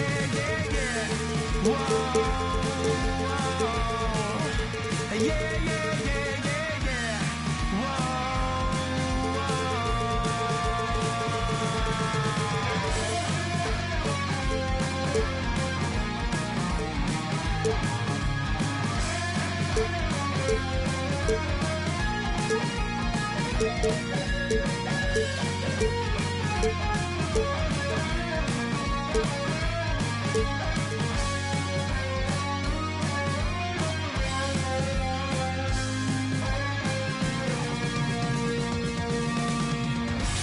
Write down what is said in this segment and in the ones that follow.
yeah, yeah, yeah. Whoa, whoa. Yeah, yeah, yeah, yeah, yeah. Whoa,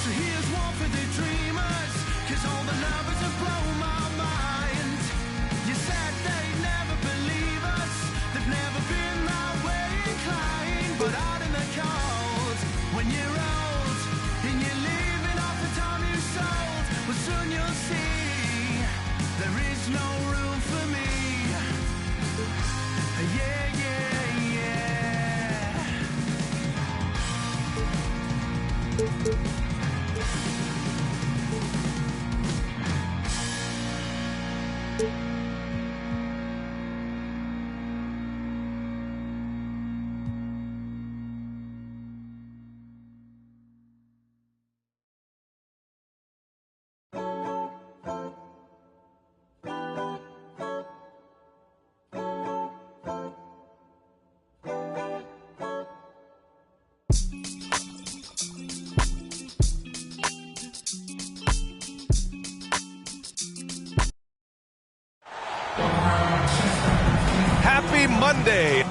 so here's one for the dreamers, 'cause all the lovers have blown my mind. You said they'd never believe us, they've never been that way inclined. But out in the cold, when you're old, and you're living off the time you sold, well soon you'll see, there is no room for me. Yeah, yeah, yeah. Happy Monday.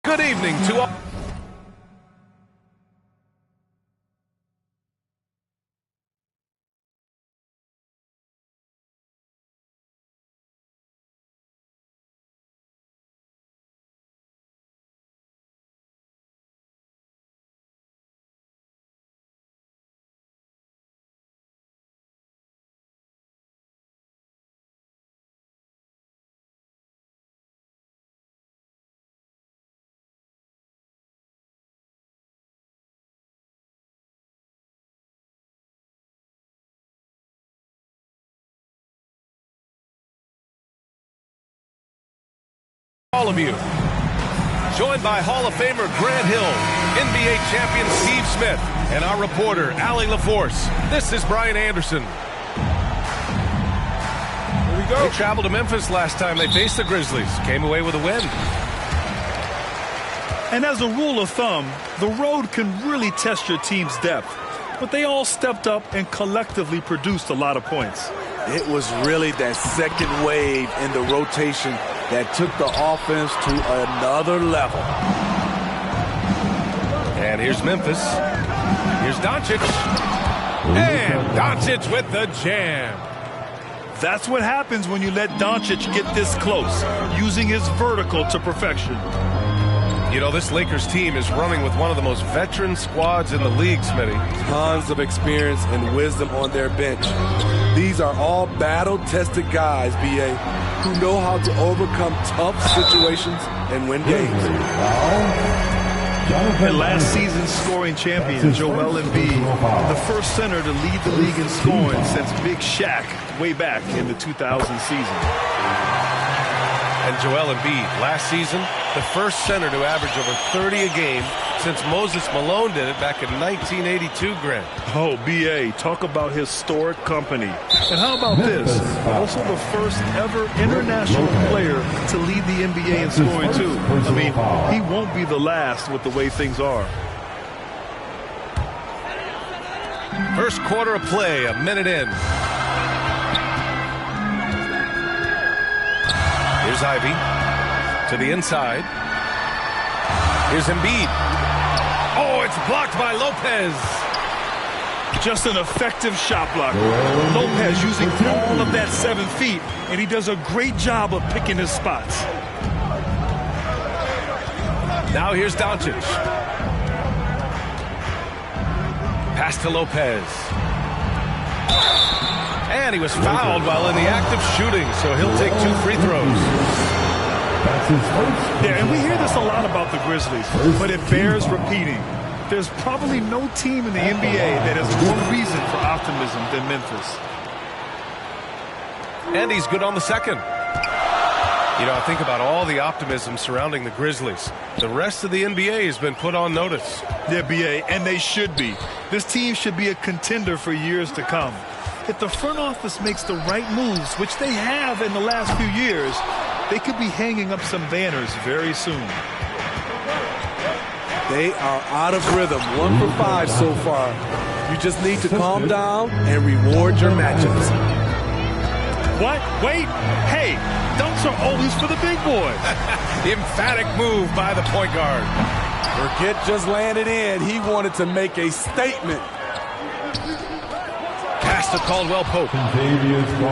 Good evening to all. All of you, joined by Hall of Famer Grant Hill, NBA champion Steve Smith, and our reporter Allie LaForce. This is Brian Anderson. Here we go. They traveled to Memphis last time they faced the Grizzlies, came away with a win. And as a rule of thumb, the road can really test your team's depth. But they all stepped up and collectively produced a lot of points. It was really that second wave in the rotation that took the offense to another level. And here's Memphis. Here's Doncic. And Doncic with the jam. That's what happens when you let Doncic get this close, using his vertical to perfection. You know, this Lakers team is running with one of the most veteran squads in the league, Smitty. Tons of experience and wisdom on their bench. These are all battle-tested guys, B.A., who know how to overcome tough situations and win games. And last season's scoring champion, Joel Embiid, the first center to lead the league in scoring since Big Shaq way back in the 2000 season. And Joel Embiid, last season, the first center to average over 30 a game since Moses Malone did it back in 1982, Grant. Oh, B.A., talk about historic company. And how about this? Also the first ever international player to lead the NBA in scoring, too. I mean, he won't be the last with the way things are. First quarter of play, a minute in. Here's Ivy to the inside. Here's Embiid. Oh, it's blocked by Lopez. Just an effective shot blocker. Lopez using all of that 7 feet, and he does a great job of picking his spots. Now here's Doncic. Pass to Lopez. And he was fouled while in the act of shooting, so he'll take 2 free throws. Yeah, and we hear this a lot about the Grizzlies, but it bears repeating. There's probably no team in the NBA that has more reason for optimism than Memphis. And he's good on the second. You know, I think about all the optimism surrounding the Grizzlies. The rest of the NBA has been put on notice. Yeah, B.A., and they should be. This team should be a contender for years to come. If the front office makes the right moves, which they have in the last few years, they could be hanging up some banners very soon. They are out of rhythm. 1 for 5 so far. You just need to calm down and reward your matchups. What? Wait. Hey, dunks are always for the big boys. Emphatic move by the point guard. Burkett just landed in. He wanted to make a statement. Pass to Caldwell Pope.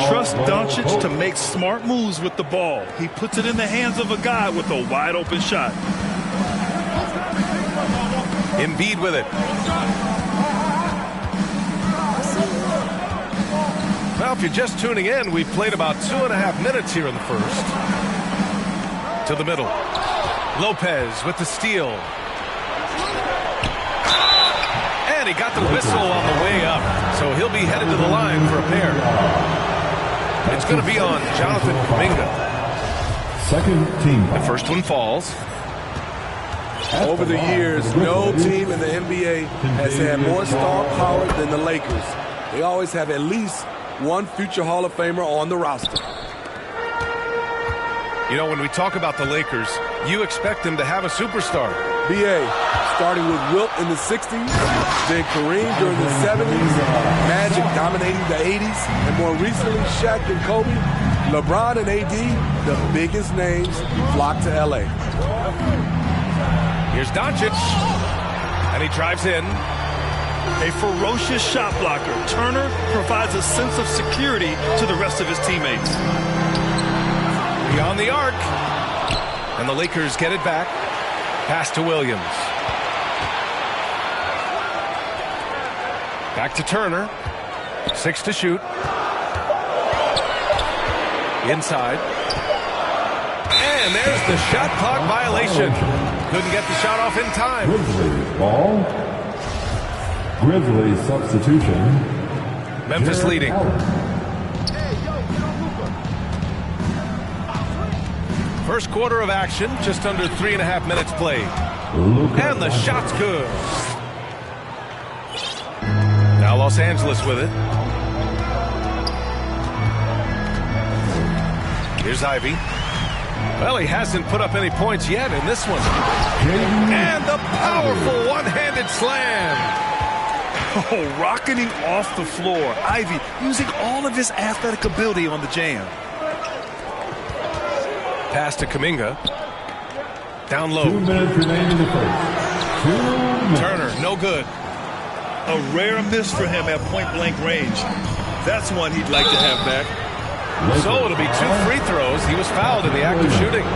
Trust Doncic to make smart moves with the ball. He puts it in the hands of a guy with a wide open shot. Embiid with it. Well, if you're just tuning in, we've played about 2.5 minutes here in the first. To the middle. Lopez with the steal. And he got the whistle on the way up, so he'll be headed to the line for a pair. It's going to be on Jonathan Kuminga. Second team. The first one falls. Over the years, no team in the NBA has had more star power than the Lakers. They always have at least one future Hall of Famer on the roster. You know, when we talk about the Lakers, you expect them to have a superstar. B.A., starting with Wilt in the 60s, then Kareem during the 70s, Magic dominating the 80s, and more recently Shaq and Kobe, LeBron and AD, the biggest names flocked to L.A. Here's Doncic, and he drives in. A ferocious shot blocker, Turner provides a sense of security to the rest of his teammates. Beyond the arc, and the Lakers get it back. Pass to Williams. Back to Turner. 6 to shoot. Inside. And there's the shot clock violation. Couldn't get the shot off in time. Grizzlies ball. Grizzlies substitution. Memphis leading. First quarter of action, just under 3.5 minutes played. And the shot's good. Now Los Angeles with it. Here's Ivy. Well, he hasn't put up any points yet in this one. And the powerful one-handed slam. Oh, rocketing off the floor. Ivy using all of his athletic ability on the jam. Pass to Kuminga. Down low. 2 minutes remaining in the first. 2 minutes. Turner, no good. A rare miss for him at point-blank range. That's one he'd like to have back. So it'll be 2 free throws. He was fouled in the act of shooting.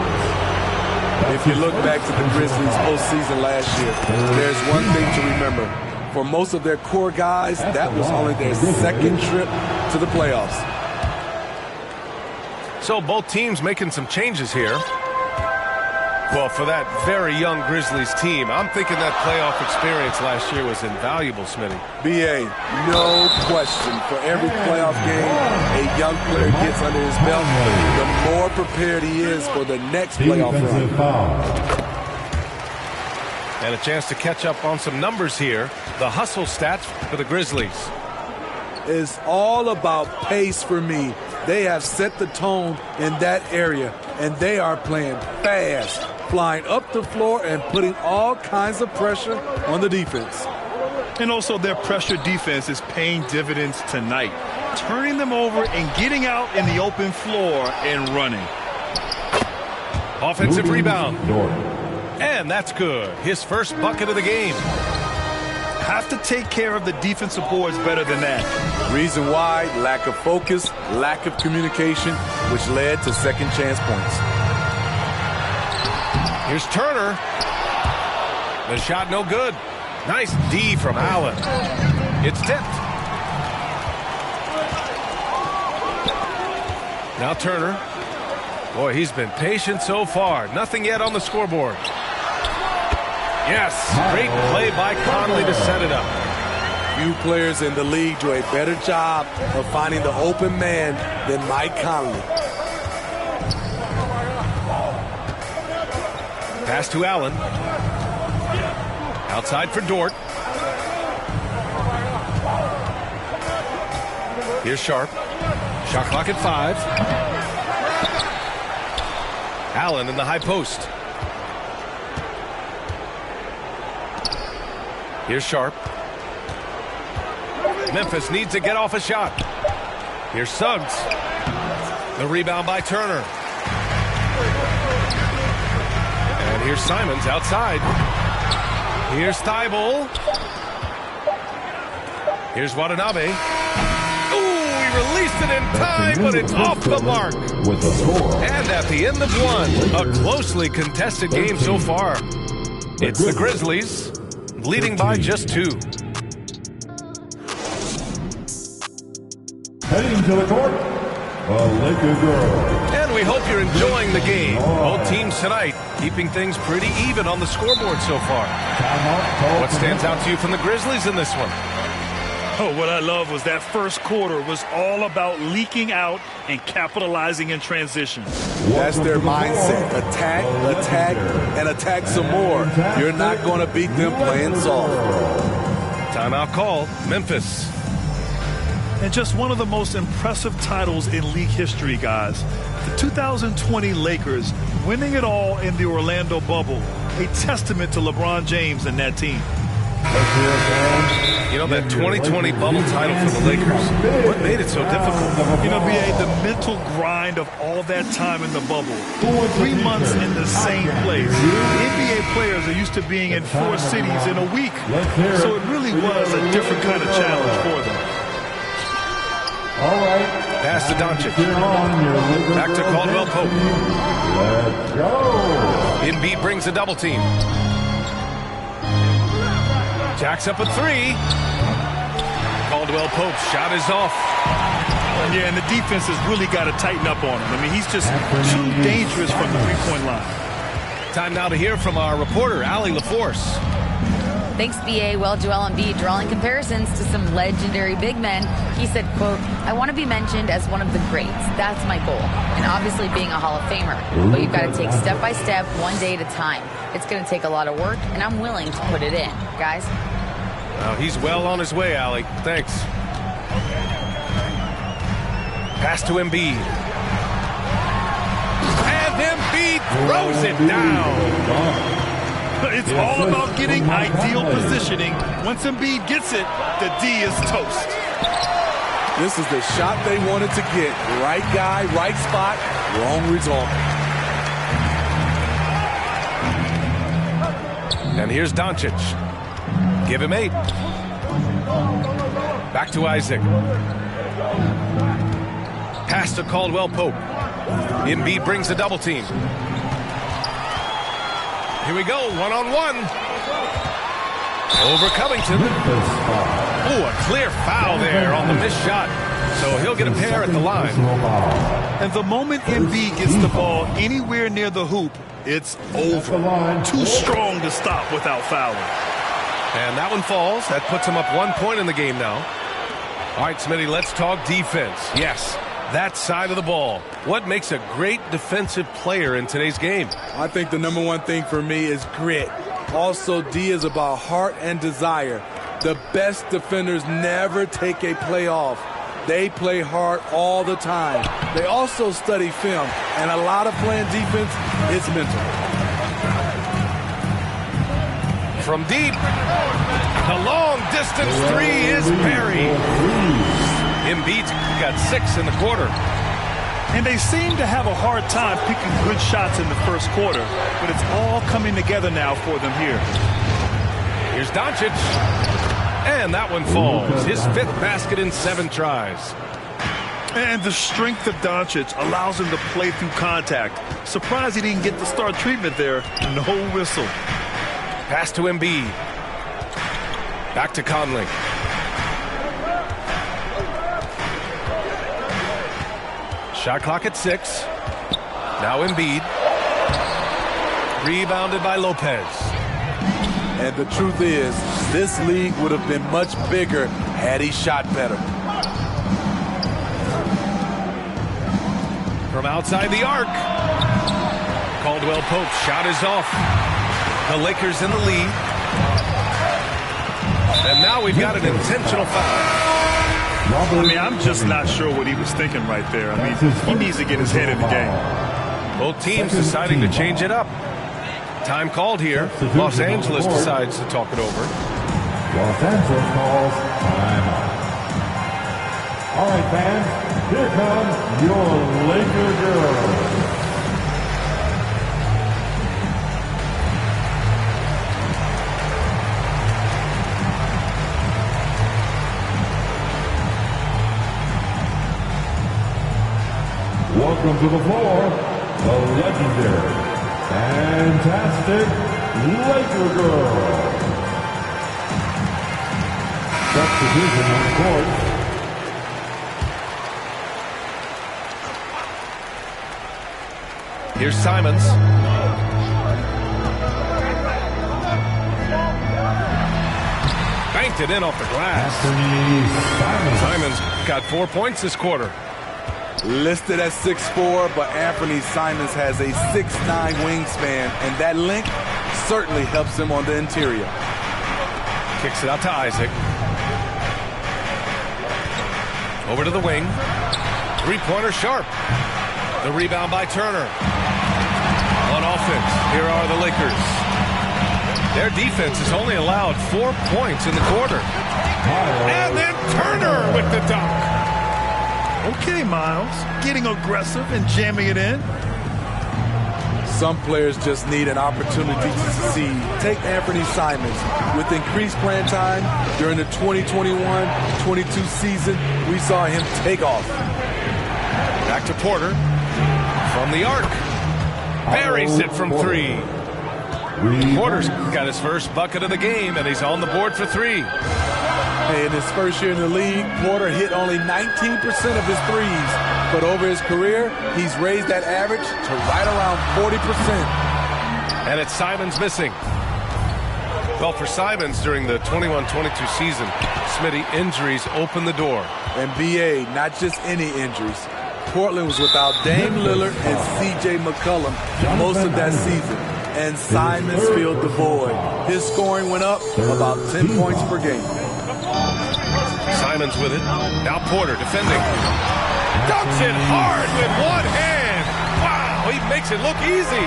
If you look back to the Grizzlies postseason last year, there's one thing to remember. For most of their core guys, that was only their second trip to the playoffs. So both teams making some changes here. Well, for that very young Grizzlies team, I'm thinking that playoff experience last year was invaluable, Smitty. B.A., no question. For every playoff game a young player gets under his belt, the more prepared he is for the next playoff run. And a chance to catch up on some numbers here. The hustle stats for the Grizzlies. It's all about pace for me. They have set the tone in that area, and they are playing fast, flying up the floor and putting all kinds of pressure on the defense. And also their pressure defense is paying dividends tonight, turning them over and getting out in the open floor and running. Offensive rebound. And that's good. His first bucket of the game. Have to take care of the defensive boards better than that. Reason why? Lack of focus, lack of communication, which led to second chance points. Here's Turner. The shot no good. Nice D from Allen. It's tipped. Now Turner. Boy, he's been patient so far. Nothing yet on the scoreboard. Yes, great play by Conley to set it up. Few players in the league do a better job of finding the open man than Mike Conley. Pass to Allen. Outside for Dort. Here's Sharp. Shot clock at 5. Allen in the high post. Here's Sharp. Memphis needs to get off a shot. Here's Suggs. The rebound by Turner. And here's Simons outside. Here's Thibault. Here's Watanabe. Ooh, he released it in time, but it's off the mark. With the score. And at the end of one, a closely contested game so far. It's the Grizzlies. leading by just 2. Heading to the court, the Laker girls. And we hope you're enjoying the game. Both teams tonight keeping things pretty even on the scoreboard so far. What stands out to you from the Grizzlies in this one? Oh, what I love was that first quarter was all about leaking out and capitalizing in transition. That's their mindset. Attack, attack, and attack some more. You're not going to beat them playing soft. Timeout call, Memphis. And just one of the most impressive titles in league history, guys. The 2020 Lakers winning it all in the Orlando bubble. A testament to LeBron James and that team. You know, that 2020 bubble title for the Lakers, what made it so difficult? You know, B.A., the mental grind of all that time in the bubble. 3 months in the same place. NBA players are used to being in 4 cities in a week. So it really was a different kind of challenge for them. All right. Pass to Doncic. Back to Caldwell Pope. Let's go. Embiid brings a double team. Jacks up a 3. Caldwell Pope's shot is off. Yeah, and the defense has really got to tighten up on him. I mean, he's just too dangerous from the three-point line. Time now to hear from our reporter, Allie LaForce. Thanks, B.A. Well, Joel Embiid drawing comparisons to some legendary big men. He said, quote, "I want to be mentioned as one of the greats. That's my goal. And obviously being a Hall of Famer. But you've got to take step by step, one day at a time. It's going to take a lot of work, and I'm willing to put it in. Guys?" He's well on his way, Allie. Thanks. Pass to Embiid. And Embiid throws it down. It's all about getting ideal positioning. Once Embiid gets it, the D is toast. This is the shot they wanted to get. Right guy, right spot, wrong result. And here's Doncic. Give him 8. Back to Isaac. Pass to Caldwell Pope. Embiid brings a double team. Here we go, one-on-one. Over Covington. Ooh, a clear foul there on the missed shot. So he'll get a pair at the line. And the moment Embiid gets the ball anywhere near the hoop, it's over. Too strong to stop without fouling. And that one falls. That puts him up 1 point in the game now. All right, Smitty, let's talk defense. Yes, that side of the ball. What makes a great defensive player in today's game? I think the number one thing for me is grit. Also, D is about heart and desire. The best defenders never take a play off. They play hard all the time. They also study film, and a lot of playing defense is mental. From deep, the long-distance 3 is buried. Embiid's got 6 in the quarter. And they seem to have a hard time picking good shots in the first quarter, but it's all coming together now for them here. Here's Doncic. And that one falls. His 5th basket in 7 tries. And the strength of Doncic allows him to play through contact. Surprised he didn't get the star treatment there. No whistle. Pass to Embiid. Back to Conley. Shot clock at 6. Now Embiid. Rebounded by Lopez. And the truth is, this league would have been much bigger had he shot better. From outside the arc. Caldwell Pope's shot is off. The Lakers in the lead. And now we've got an intentional foul. I mean, I'm just not sure what he was thinking right there. I mean, he needs to get his head in the game. Both teams deciding to change it up. Time called here. Los Angeles decides to talk it over. Los Angeles calls timeout. All right, fans, here come your Laker girls. Welcome to the floor, the legendary, fantastic Laker girls. Substitution on the court. Here's Simons. Banked it in off the glass. Simons got 4 points this quarter. Listed at 6'4", but Anthony Simons has a 6'9" wingspan, and that length certainly helps him on the interior. Kicks it out to Isaac. Over to the wing. Three-pointer Sharp. The rebound by Turner. On offense, here are the Lakers. Their defense has only allowed 4 points in the quarter. And then Turner with the dunk. Okay, Miles. Getting aggressive and jamming it in. Some players just need an opportunity to succeed. Take Anthony Simons. With increased playing time during the 2021-22 season, we saw him take off. Back to Porter. From the arc. Buries it from three. Porter's got his first bucket of the game, and he's on the board for three. Hey, in his first year in the league, Porter hit only 19% of his threes. But over his career, he's raised that average to right around 40%. And it's Simons missing. Well, for Simons during the 21-22 season, Smitty, injuries opened the door. And B.A., not just any injuries. Portland was without Dame Lillard and C.J. McCollum most of that season. And Simons filled the void. His scoring went up about 10 points per game. Simons with it. Now Porter defending. Dunks it hard with one hand. Wow, he makes it look easy.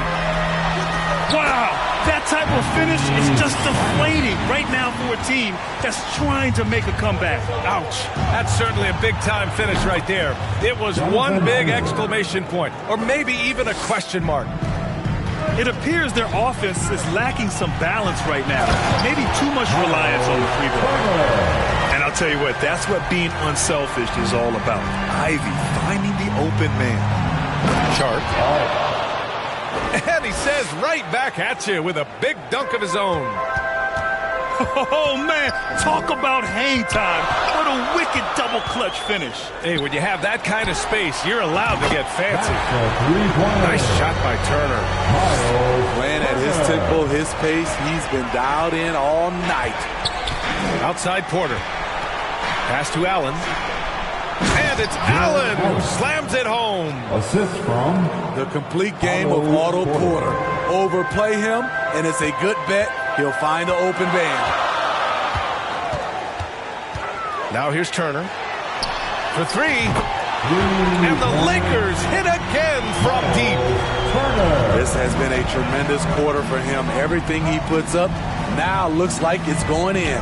Wow, that type of finish is just deflating right now for a team that's trying to make a comeback. Ouch. That's certainly a big-time finish right there. It was one big exclamation point, or maybe even a question mark. It appears their offense is lacking some balance right now. Maybe too much reliance on the free throw. And I'll tell you what, that's what being unselfish is all about. Ivy finding the open man. Sharp. And he says right back at you with a big dunk of his own. Oh, man, talk about hang time. What a wicked double clutch finish. Hey, when you have that kind of space, you're allowed to get fancy. Nice shot by Turner. Playing at his tempo, his pace, he's been dialed in all night. Outside Porter. Pass to Allen. And it's Allen who slams it home. Assist from the complete game of Otto Porter. Overplay him, and it's a good bet he'll find the open man. Now here's Turner for three. And the Lakers hit again from deep. This has been a tremendous quarter for him. Everything he puts up now looks like it's going in.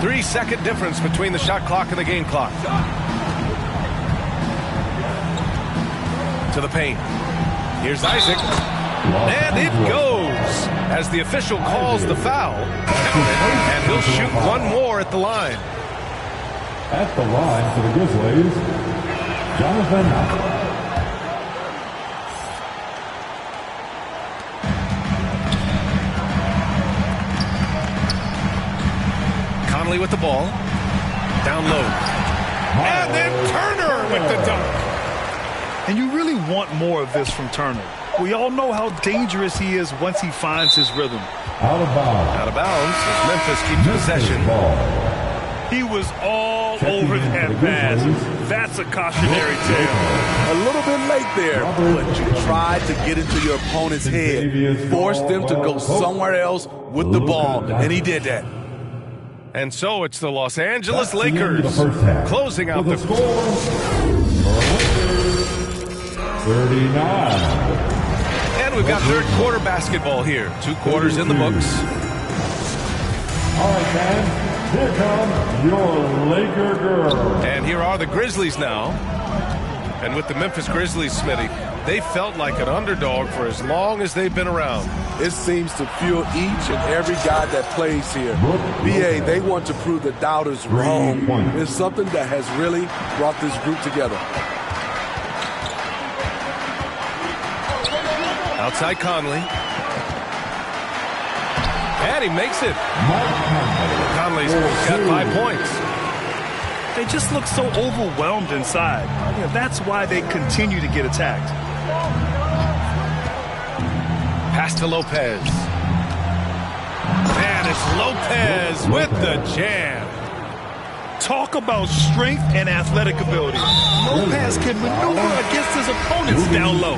3-second difference between the shot clock and the game clock. To the paint. Here's Isaac. And it goes as the official calls the foul. And he'll shoot one more at the line. At the line for the Grizzlies, Jonathan. Conley with the ball. Down low. And then Turner with the dunk. And you really want more of this from Turner. We all know how dangerous he is once he finds his rhythm. Out of bounds. Out of bounds as Memphis keeps possession. He was all over that pass. That's a cautionary tale. A little bit late there, but you tried to get into your opponent's head. Forced them to go somewhere else with the ball, and he did that. And so it's the Los Angeles Lakers closing out the score. 39. And we've got third quarter basketball here. 2 quarters in the books. All right, fans, here comes your Laker girl. And here are the Grizzlies now. And with the Memphis Grizzlies, Smitty, they felt like an underdog for as long as they've been around. It seems to fuel each and every guy that plays here. BA, they want to prove the doubters wrong. It's something that has really brought this group together. Outside Conley. And he makes it. Conley's got 5 points. They just look so overwhelmed inside. Yeah, that's why they continue to get attacked. Pass to Lopez. And it's Lopez with the jam. Talk about strength and athletic ability. Lopez can maneuver against his opponents down low.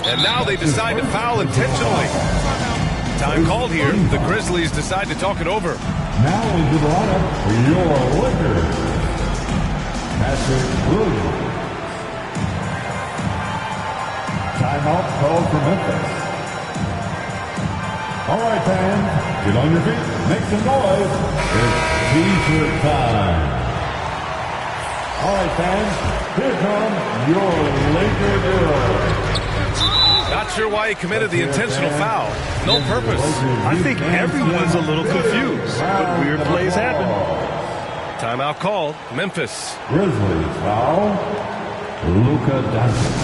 And now they decide to foul intentionally. Time called here. The Grizzlies decide to talk it over. Now into the lineup for your Lakers, Patrick Williams. Timeout called for Memphis. All right, fans, get on your feet, make some noise. It's T-shirt time. All right, fans, here come your Laker girls. Not sure why he committed the intentional foul. No purpose. I think everyone's a little confused, but weird plays happen. Timeout called. Memphis. Grizzlies foul, Luka Doncic.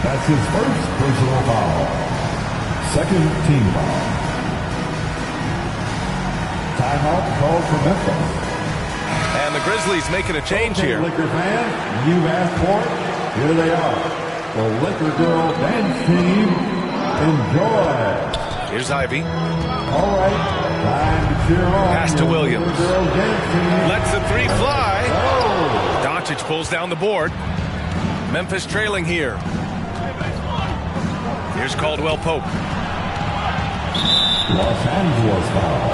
That's his first personal foul. Second team foul. Timeout called for Memphis. And the Grizzlies making a change here. Laker fans, you've asked for it. Here they are. The Laker Girl Dance Team. Enjoy. Here's Ivy. All right, time to cheer on. Pass to Williams. Laker Girl Dance Team. Lets the three fly. Oh. Doncic pulls down the board. Memphis trailing here. Here's Caldwell Pope. Los Angeles foul.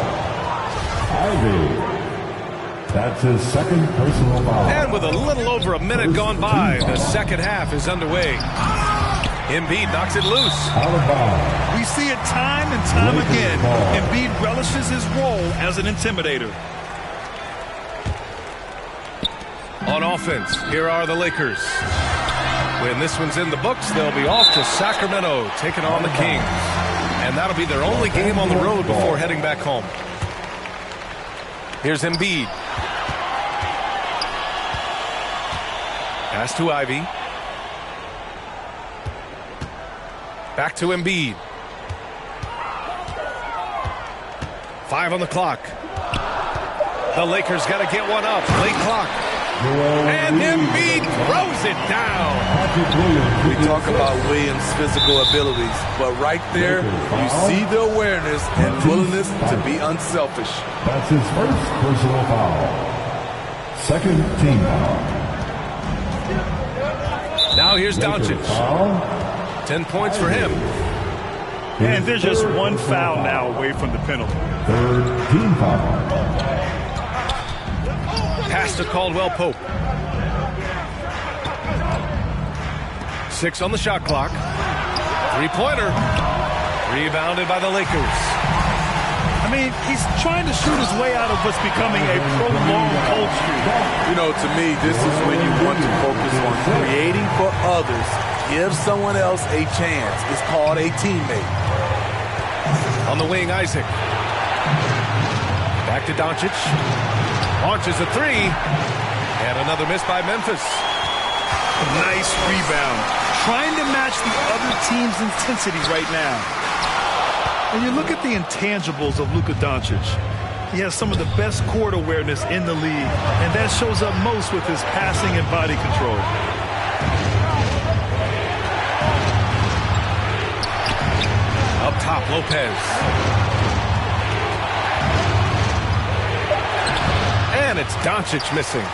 Ivy. That's his second personal foul. And with a little over a minute gone by, the second half is underway. Embiid knocks it loose. Out of bounds. We see it time and time again. Embiid relishes his role as an intimidator. On offense, here are the Lakers. When this one's in the books, they'll be off to Sacramento, taking on the Kings. And that'll be their only game on the road before heading back home. Here's Embiid. Pass to Ivy. Back to Embiid. 5 on the clock. The Lakers got to get one up. Late clock. And Embiid throws it down. We talk about Williams' physical abilities, but right there, you see the awareness and willingness to be unselfish. That's his first personal foul. Second team foul. Now here's Doncic. 10 points for him. And they're just one foul now away from the penalty. Third team foul. Pass to Caldwell Pope. 6 on the shot clock. Three-pointer. Rebounded by the Lakers. I mean, he's trying to shoot his way out of what's becoming a prolonged cold streak. You know, to me, this is when you want to focus on creating for others. Give someone else a chance. It's called a teammate. On the wing, Isaac. Back to Doncic. Launches a three. And another miss by Memphis. Nice rebound. Trying to match the other team's intensity right now. When you look at the intangibles of Luka Doncic, he has some of the best court awareness in the league, and that shows up most with his passing and body control. Up top, Lopez. And it's Doncic missing.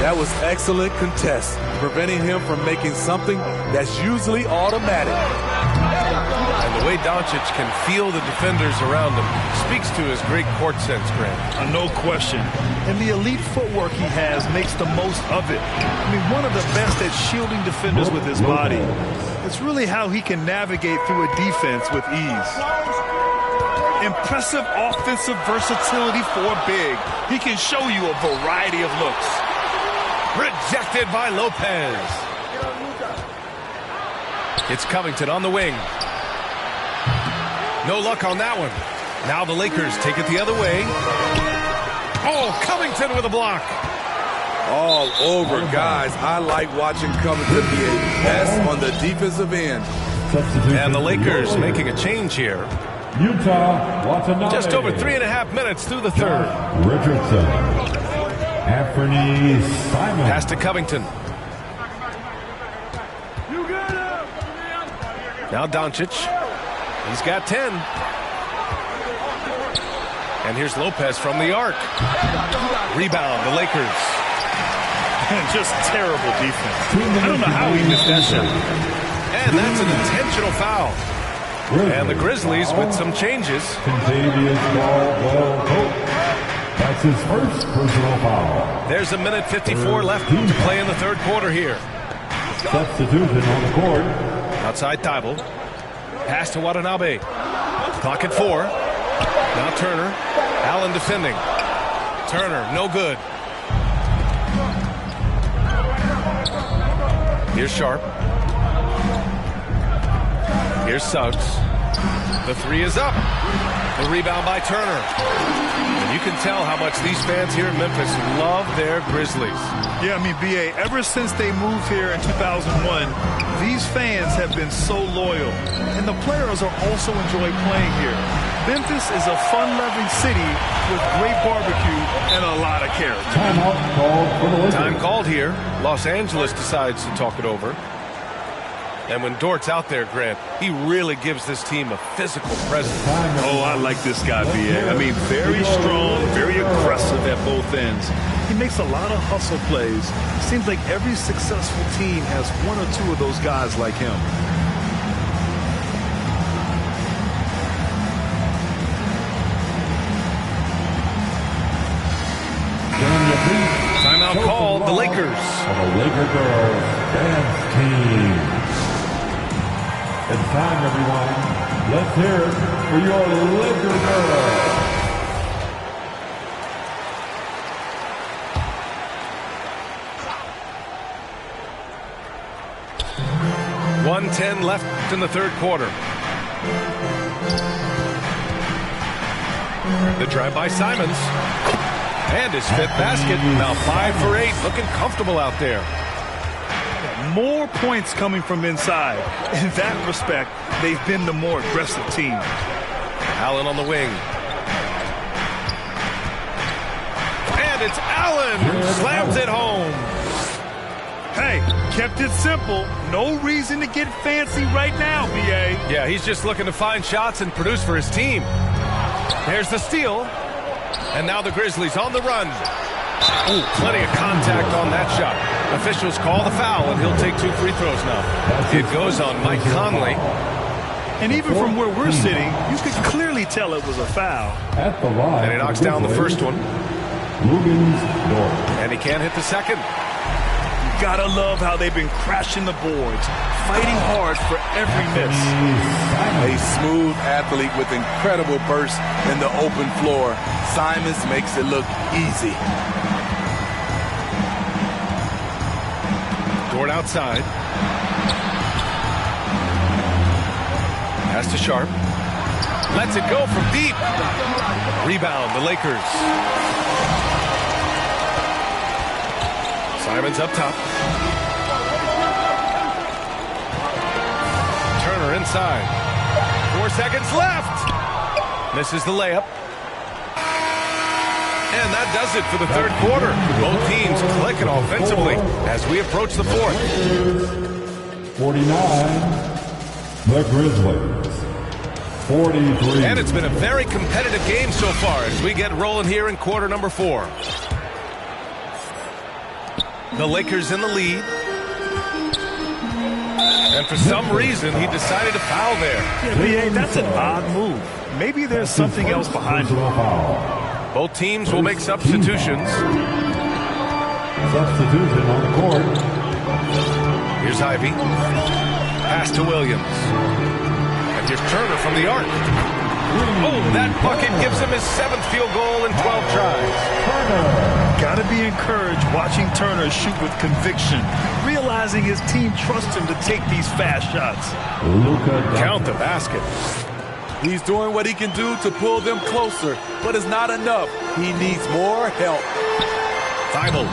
That was excellent contest, preventing him from making something that's usually automatic. And the way Doncic can feel the defenders around him speaks to his great court sense, Grant. No question. And the elite footwork he has makes the most of it. I mean, one of the best at shielding defenders with his body. It's really how he can navigate through a defense with ease. Impressive offensive versatility for a big. He can show you a variety of looks. Rejected by Lopez. It's Covington on the wing. No luck on that one. Now the Lakers take it the other way. Oh, Covington with a block. All over, guys. I like watching Covington be a mess on the defensive end. And the Lakers making a change here. Utah Watanabe. Just over 3.5 minutes through the third. Richardson. Anthony Simon. Pass to Covington. Now Doncic. He's got 10. And here's Lopez from the arc. Rebound, the Lakers. And just terrible defense. I don't know how he missed that shot. And that's an intentional foul. And the Grizzlies with some changes. Contavious Caldwell Pope. That's his first personal foul. There's 1:54 left to play in the third quarter here. Substitution on the court. Outside Thibault. Pass to Watanabe. Clock at 4. Now Turner. Allen defending. Turner, no good. Here's Sharp. Here's Suggs. The three is up. The rebound by Turner. And you can tell how much these fans here in Memphis love their Grizzlies. Yeah, I mean, B.A., ever since they moved here in 2001, these fans have been so loyal. And the players are also enjoy playing here. Memphis is a fun-loving city with great barbecue and a lot of character. Timeout called for the Lakers. Time called here. Los Angeles decides to talk it over. And when Dort's out there, Grant, he really gives this team a physical presence. Oh, I like this guy, B.A. I mean, very strong, very aggressive at both ends. He makes a lot of hustle plays. Seems like every successful team has one or two of those guys like him. Timeout called, the Lakers. For the Laker girls dance team. It's time, everyone. Let's hear it for your Laker girls. .110 left in the third quarter. The drive by Simons. And his fifth basket. Now 5 for 8. Looking comfortable out there. More points coming from inside. In that respect, they've been the more aggressive team. Allen on the wing. And it's Allen who slams it home. Hey, kept it simple. No reason to get fancy right now, B.A. Yeah, he's just looking to find shots and produce for his team. There's the steal. And now the Grizzlies on the run. Ooh, plenty of contact on that shot. Officials call the foul, and he'll take 2 free throws now. It goes on Mike Conley. And even from where we're sitting, you could clearly tell it was a foul. At the line. And he knocks down the first one. And he can't hit the second. Gotta love how they've been crashing the boards, fighting hard for every miss. A smooth athlete with incredible burst in the open floor. Simons makes it look easy. Dort outside. Pass to Sharp. Lets it go from deep. Rebound, the Lakers. Simons up top. Turner inside. 4 seconds left. Misses the layup. And that does it for the third quarter. Both teams clicking offensively as we approach the fourth. 49, the Grizzlies. 43. And it's been a very competitive game so far as we get rolling here in quarter number 4. The Lakers in the lead. And for some reason, he decided to foul there. Yeah, B.A., that's an odd move. Maybe there's something else behind it. Both teams will make substitutions. Substitution on the court. Here's Ivy. Pass to Williams. And here's Turner from the arc. Oh, that bucket gives him his 7th field goal in 12 tries. Gotta be encouraged watching Turner shoot with conviction, realizing his team trusts him to take these fast shots. Count the basket. He's doing what he can do to pull them closer, but it's not enough. He needs more help. Thibault.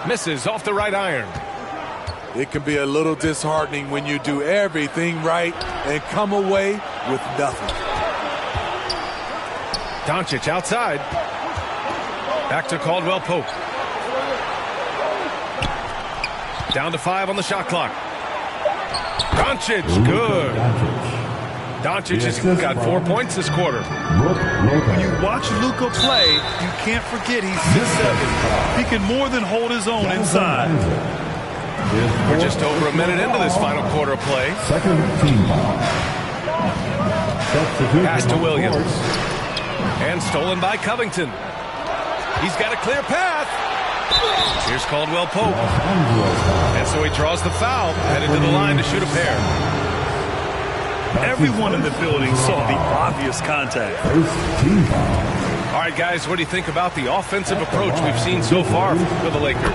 Misses off the right iron. It can be a little disheartening when you do everything right and come away with nothing. Doncic outside. Back to Caldwell Pope. Down to 5 on the shot clock. Doncic, good. Doncic has got 4 points this quarter. When you watch Luka play, you can't forget he's 6'7". He can more than hold his own inside. We're just over a minute into this final quarter of play. Second team foul. Pass to Williams. And stolen by Covington. He's got a clear path. Here's Caldwell Pope. And so he draws the foul, headed to the line to shoot a pair. Everyone in the building saw the obvious contact. First team foul. All right, guys, what do you think about the offensive approach we've seen so far for the Lakers?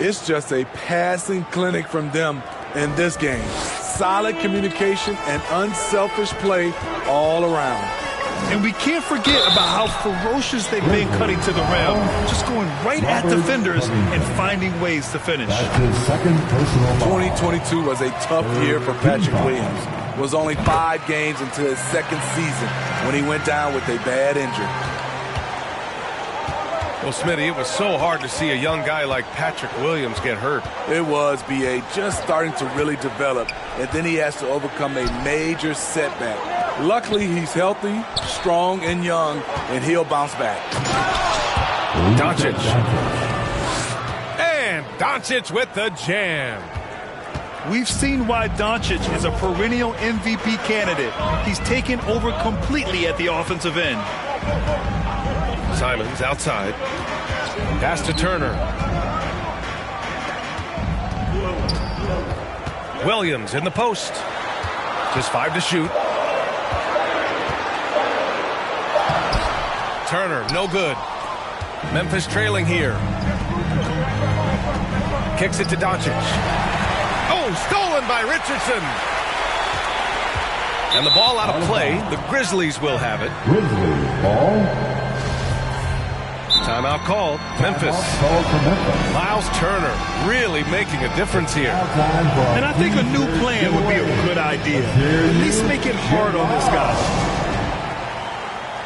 It's just a passing clinic from them in this game. Solid communication and unselfish play all around. And we can't forget about how ferocious they've been cutting to the rim, just going right at defenders and finding ways to finish. That's his second personal foul. 2022 was a tough year for Patrick Williams. It was only 5 games into his second season when he went down with a bad injury. Well, Smitty, it was so hard to see a young guy like Patrick Williams get hurt. It was, B.A., just starting to really develop, and then he has to overcome a major setback. Luckily, he's healthy, strong, and young, and he'll bounce back. Doncic. And Doncic with the jam. We've seen why Doncic is a perennial MVP candidate. He's taken over completely at the offensive end. Simons outside. Pass to Turner. Williams in the post. Just 5 to shoot. Turner, no good. Memphis trailing here. Kicks it to Doncic. Oh, stolen by Richardson. And the ball out of play. The Grizzlies will have it. Grizzlies ball. Timeout called. Memphis. Miles Turner really making a difference here. And I think a new plan would be a good idea. At least make it hard on this guy.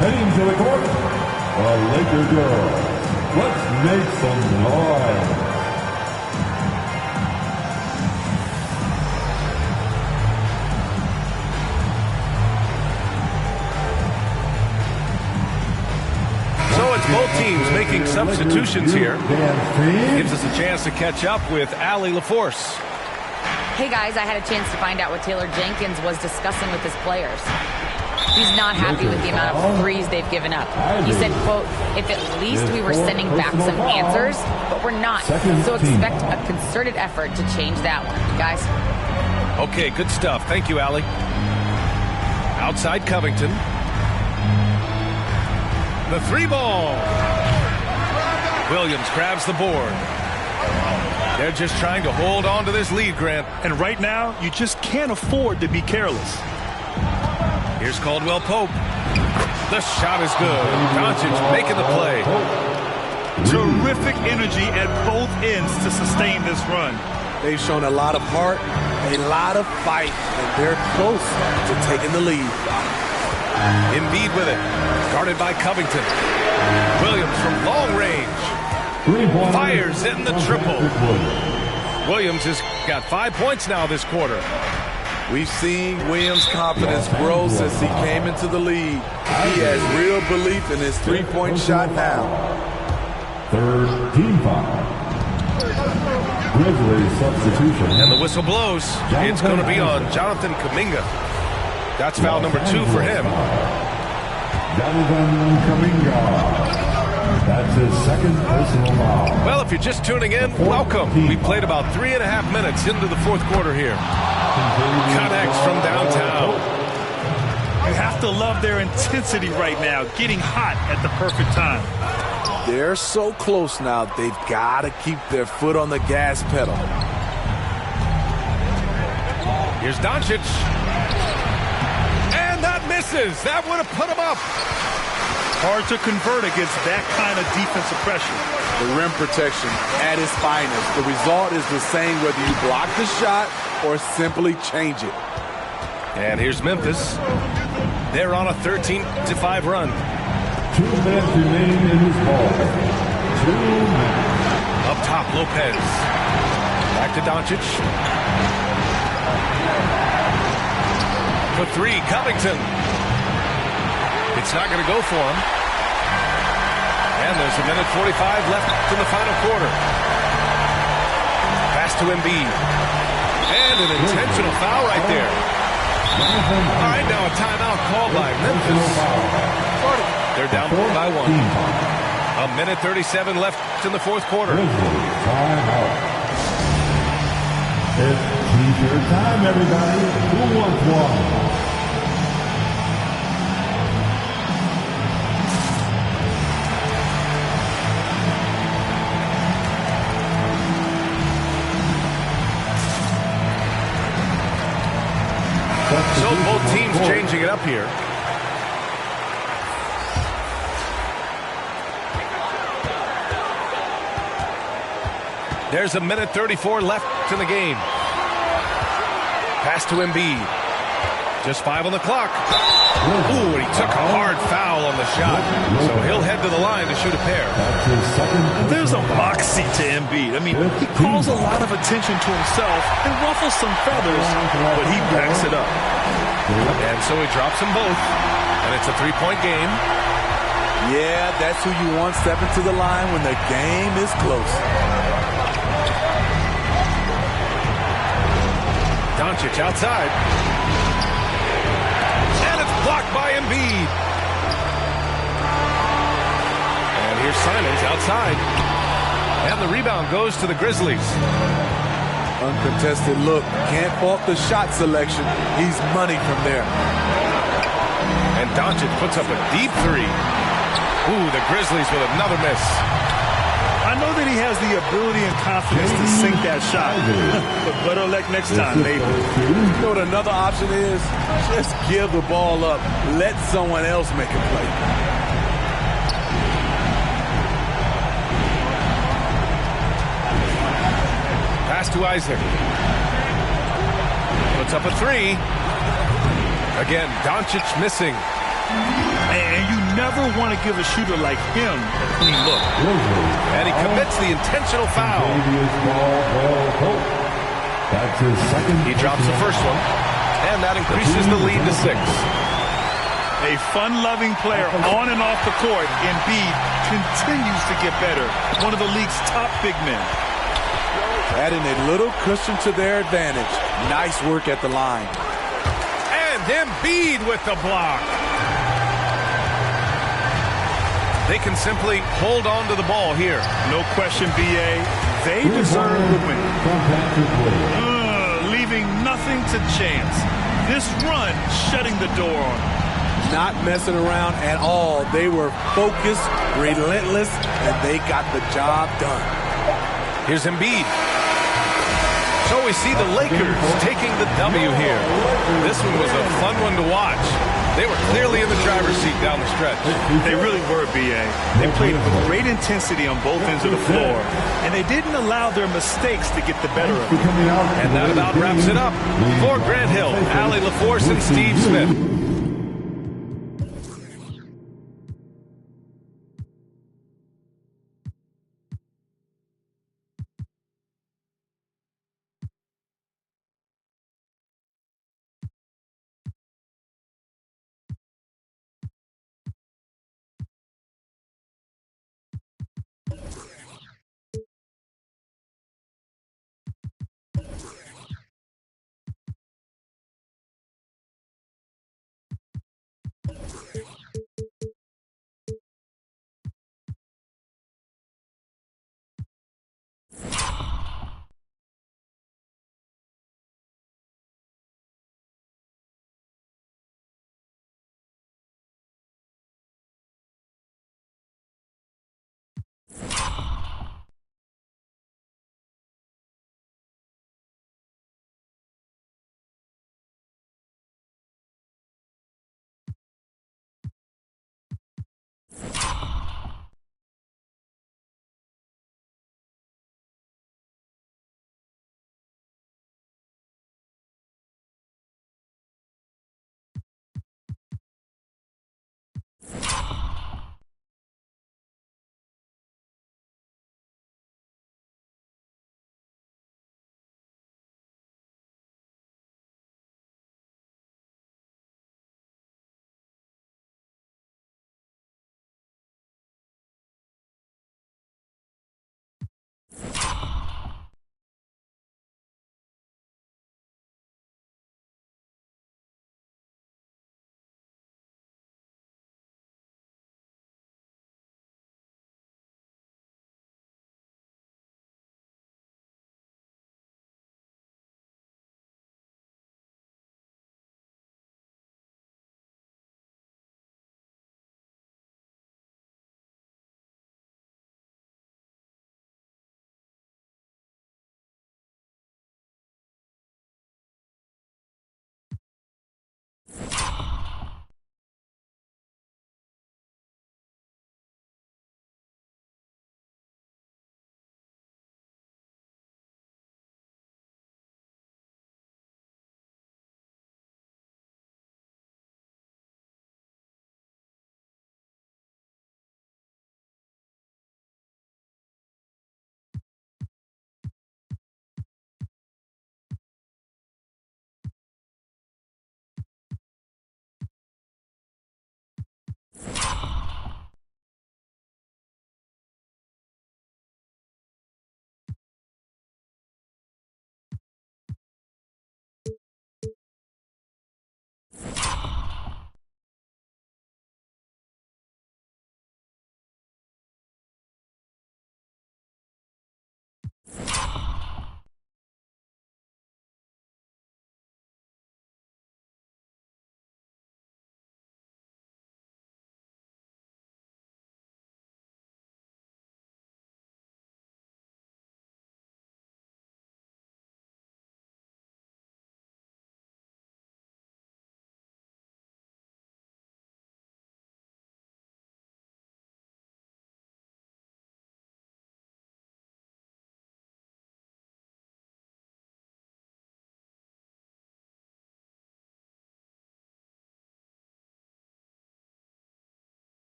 Heading to the court, the Laker girls. Let's make some noise. So it's both teams making substitutions here. Gives us a chance to catch up with Allie LaForce. Hey guys, I had a chance to find out what Taylor Jenkins was discussing with his players. He's not happy with the amount of threes they've given up. He said, quote, if at least we were sending back some answers, but we're not. So expect a concerted effort to change that one, guys. Okay, good stuff. Thank you, Allie. Outside Covington. The 3 ball. Williams grabs the board. They're just trying to hold on to this lead, Grant. And right now, you just can't afford to be careless. Here's Caldwell Pope. The shot is good. Doncic making the play. Terrific energy at both ends to sustain this run. They've shown a lot of heart, a lot of fight, and they're close to taking the lead. Embiid with it. Guarded by Covington. Williams from long range. Fires in the triple. Williams has got 5 points now this quarter. We've seen Williams' confidence grow since he came into the league. He has real belief in his three-point shot now. Third team foul. Grizzlies substitution. And the whistle blows. It's going to be on Jonathan Kuminga. That's foul number 2 for him. Jonathan Kuminga. That's his second personal foul. Well, if you're just tuning in, welcome. We played about 3.5 minutes into the fourth quarter here. Connects from downtown. You have to love their intensity right now, getting hot at the perfect time. They're so close now, they've got to keep their foot on the gas pedal. Here's Doncic. And that misses. That would have put him up. Hard to convert against that kind of defensive pressure. The rim protection at its finest. The result is the same whether you block the shot or simply change it. And here's Memphis. They're on a 13-5 run. 2 minutes remain in this ball. 2 minutes. Up top, Lopez. Back to Doncic. For 3, Covington. It's not going to go for him. And there's a minute 45 left in the final quarter. Pass to Embiid. And an intentional foul right there. All right, now a timeout called by Memphis. They're down by 1. A minute 37 left in the fourth quarter. Timeout. It's T-shirt time, everybody. Who wants one? So both teams changing it up here. There's a minute 34 left in the game. Pass to Embiid. Just 5 on the clock. Ooh, and he took a hard foul on the shot. So he'll head to the line to shoot a pair. There's a moxie to Embiid. I mean, he calls a lot of attention to himself and ruffles some feathers, but he backs it up. And so he drops them both. And it's a 3-point game. Yeah, that's who you want stepping to the line when the game is close. Doncic outside. And it's blocked by Embiid. And here's Simons outside. And the rebound goes to the Grizzlies. Uncontested look. Can't fault the shot selection. He's money from there. And Doncic puts up a deep 3. Ooh, the Grizzlies with another miss. I know that he has the ability and confidence to sink that shot. But better luck next time, maybe. You know what another option is? Just give the ball up. Let someone else make a play. Pass to Isaac. Puts up a 3. Again, Doncic missing. And you never want to give a shooter like him a clean look. And he commits the intentional foul. That's his second. He drops the first one. And that increases the lead to 6. A fun-loving player on and off the court, Embiid continues to get better. One of the league's top big men. Adding a little cushion to their advantage. Nice work at the line. And Embiid with the block. They can simply hold on to the ball here. No question, B.A. They deserve the win. Leaving nothing to chance. This run shutting the door on them. Not messing around at all. They were focused, relentless, and they got the job done. Here's Embiid. So we see the Lakers taking the W here. This one was a fun one to watch. They were clearly in the driver's seat down the stretch. They really were, B.A. They played with great intensity on both ends of the floor, and they didn't allow their mistakes to get the better of them. And that about wraps it up. For Grant Hill, Allie LaForce, and Steve Smith.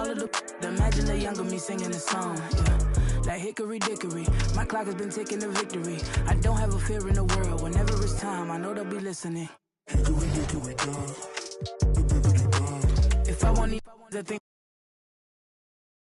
all of the imagine the younger me singing the song. Yeah. Like hickory dickory, my clock has been ticking to victory. I don't have a fear in the world. Whenever it's time, I know they'll be listening. If I want the thing